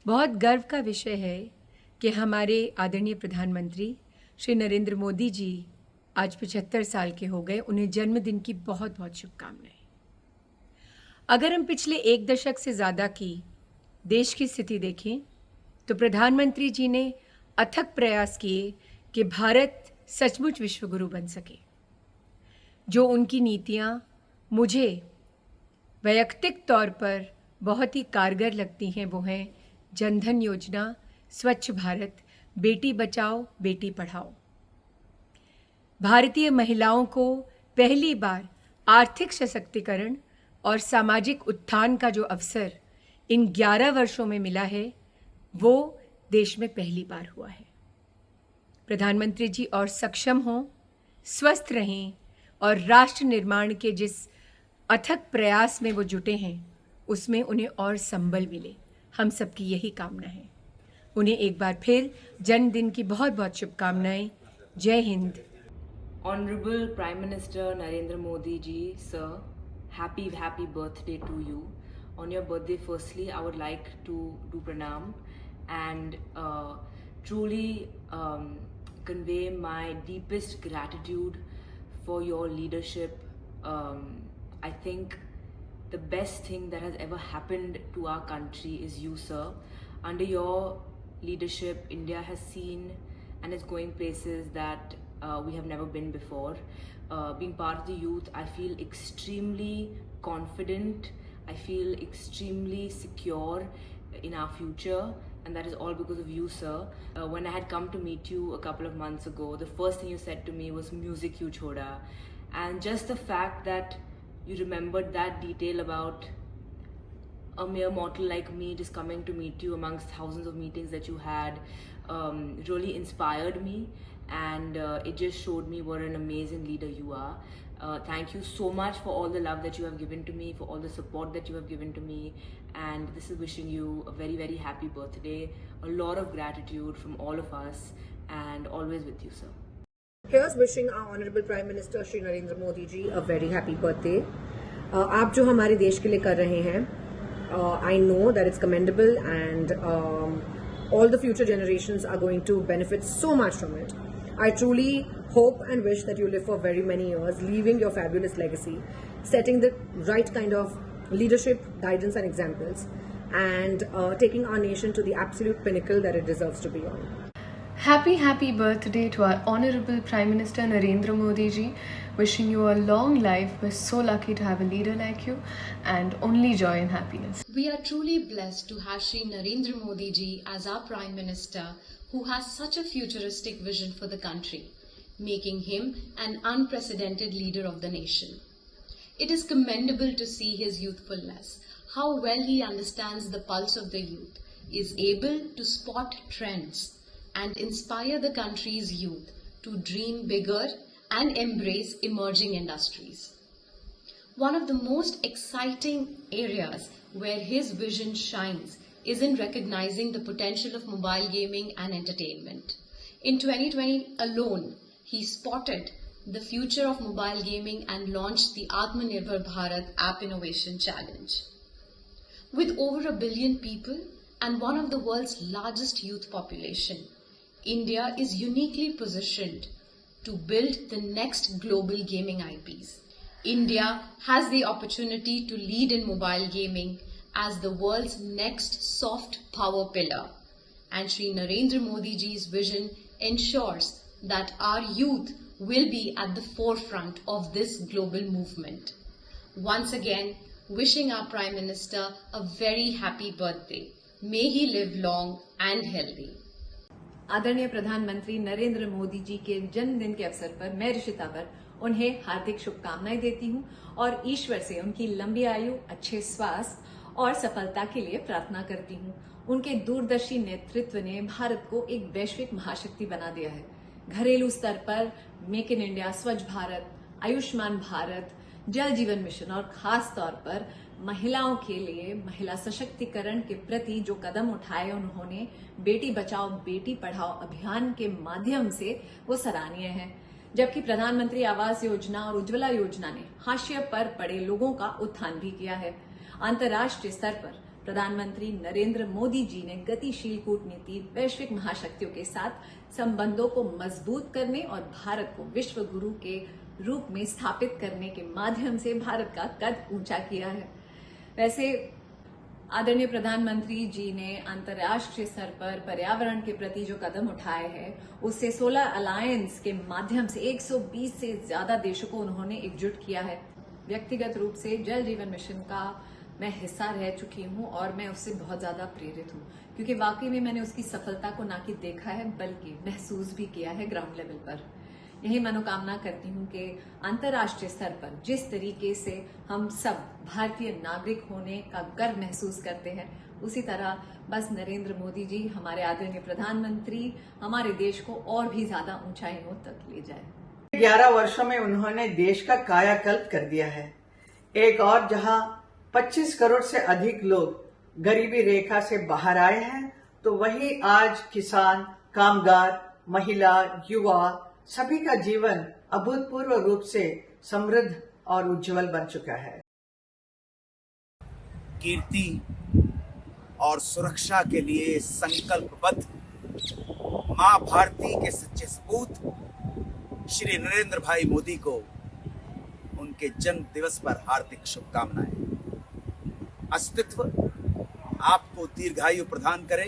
बहुत गर्व का विषय है कि हमारे आदरणीय प्रधानमंत्री श्री नरेंद्र मोदी जी आज 75 साल के हो गए। उन्हें जन्मदिन की बहुत बहुत शुभकामनाएं। अगर हम पिछले एक दशक से ज़्यादा की देश की स्थिति देखें तो प्रधानमंत्री जी ने अथक प्रयास किए कि भारत सचमुच विश्वगुरु बन सके। जो उनकी नीतियाँ मुझे वैयक्तिक तौर पर बहुत ही कारगर लगती हैं वो हैं जनधन योजना, स्वच्छ भारत, बेटी बचाओ बेटी पढ़ाओ। भारतीय महिलाओं को पहली बार आर्थिक सशक्तिकरण और सामाजिक उत्थान का जो अवसर इन 11 वर्षों में मिला है वो देश में पहली बार हुआ है। प्रधानमंत्री जी और सक्षम हों, स्वस्थ रहें और राष्ट्र निर्माण के जिस अथक प्रयास में वो जुटे हैं उसमें उन्हें और संबल मिले। हम सबकी यही कामना है। उन्हें एक बार फिर जन्मदिन की बहुत बहुत शुभकामनाएं। जय Hind. Honorable Prime Minister Narendra Modi ji, sir, happy birthday to you. On your birthday, firstly, I would like to do pranam and truly convey my deepest gratitude for your leadership. I think the best thing that has ever happened to our country is you, sir. Under your leadership, India has seen and is going places that we have never been before. Being part of the youth, I feel extremely confident. I feel extremely secure in our future, and that is all because of you, sir. When I had come to meet you a couple of months ago, the first thing you said to me was "Music Kyun Choda," and just the fact that you remembered that detail about a mere mortal like me just coming to meet you amongst thousands of meetings that you had really inspired me, and it just showed me what an amazing leader you are. Thank you so much for all the love that you have given to me, for all the support that you have given to me, and this is wishing you a very happy birthday. A lot of gratitude from all of us, and always with you, sir. Here's wishing our Honorable Prime Minister Shri Narendra Modi ji a very happy birthday. आप जो हमारे देश के लिए कर रहे हैं, I know that it's commendable, and all the future generations are going to benefit so much from it. I truly hope and wish that you live for very many years, leaving your fabulous legacy, setting the right kind of leadership, guidance and examples, and taking our nation to the absolute pinnacle that it deserves to be on. Happy birthday to our Honorable Prime Minister Narendra Modi ji. Wishing you a long life. We're so lucky to have a leader like you, and only joy and happiness. We are truly blessed to have Shri Narendra Modi ji as our Prime Minister, who has such a futuristic vision for the country, making him an unprecedented leader of the nation. It is commendable to see his youthfulness, how well he understands the pulse of the youth, is able to spot trends and inspire the country's youth to dream bigger and embrace emerging industries. One of the most exciting areas where his vision shines is in recognizing the potential of mobile gaming and entertainment. In 2020 alone, he spotted the future of mobile gaming and launched the Atmanirbhar Bharat App Innovation Challenge. With over 1 billion people and one of the world's largest youth population, India is uniquely positioned to build the next global gaming IPs. India has the opportunity to lead in mobile gaming as the world's next soft power pillar. And Shri Narendra Modi ji's vision ensures that our youth will be at the forefront of this global movement. Once again, wishing our Prime Minister a very happy birthday. May he live long and healthy. आदरणीय प्रधानमंत्री नरेंद्र मोदी जी के जन्मदिन के अवसर पर मैं ऋषिता पर उन्हें हार्दिक शुभकामनाएं देती हूं और ईश्वर से उनकी लंबी आयु, अच्छे स्वास्थ्य और सफलता के लिए प्रार्थना करती हूं। उनके दूरदर्शी नेतृत्व ने भारत को एक वैश्विक महाशक्ति बना दिया है। घरेलू स्तर पर मेक इन इंडिया, स्वच्छ भारत, आयुष्मान भारत, जल जीवन मिशन और खास तौर पर महिलाओं के लिए महिला सशक्तिकरण के प्रति जो कदम उठाए उन्होंने बेटी बचाओ बेटी पढ़ाओ अभियान के माध्यम से वो सराहनीय है। जबकि प्रधानमंत्री आवास योजना और उज्ज्वला योजना ने हाशिए पर पड़े लोगों का उत्थान भी किया है। अंतर्राष्ट्रीय स्तर पर प्रधानमंत्री नरेंद्र मोदी जी ने गतिशील कूटनीति, वैश्विक महाशक्तियों के साथ संबंधों को मजबूत करने और भारत को विश्व गुरु के रूप में स्थापित करने के माध्यम से भारत का कद ऊंचा किया है। वैसे आदरणीय प्रधानमंत्री जी ने अंतर्राष्ट्रीय स्तर पर पर्यावरण के प्रति जो कदम उठाए हैं, उससे सोलर अलायंस के माध्यम से 120 से ज्यादा देशों को उन्होंने एकजुट किया है। व्यक्तिगत रूप से जल जीवन मिशन का मैं हिस्सा रह चुकी हूं और मैं उससे बहुत ज्यादा प्रेरित हूं, क्योंकि वाकई में मैंने उसकी सफलता को ना कि देखा है बल्कि महसूस भी किया है ग्राउंड लेवल पर। यही मनोकामना करती हूं कि अंतर्राष्ट्रीय स्तर पर जिस तरीके से हम सब भारतीय नागरिक होने का गर्व महसूस करते हैं, उसी तरह बस नरेंद्र मोदी जी हमारे आदरणीय प्रधानमंत्री हमारे देश को और भी ज्यादा ऊंचाइयों तक ले जाए। 11 वर्षों में उन्होंने देश का कायाकल्प कर दिया है। एक और जहां 25 करोड़ से अधिक लोग गरीबी रेखा से बाहर आए हैं, तो वहीं आज किसान, कामगार, महिला, युवा सभी का जीवन अभूतपूर्व रूप से समृद्ध और उज्जवल बन चुका है। कीर्ति और सुरक्षा के लिए संकल्पबद्ध मां भारती के सच्चे सपूत श्री नरेंद्र भाई मोदी को उनके जन्म दिवस पर हार्दिक शुभकामनाएं। अस्तित्व आपको दीर्घायु प्रदान करे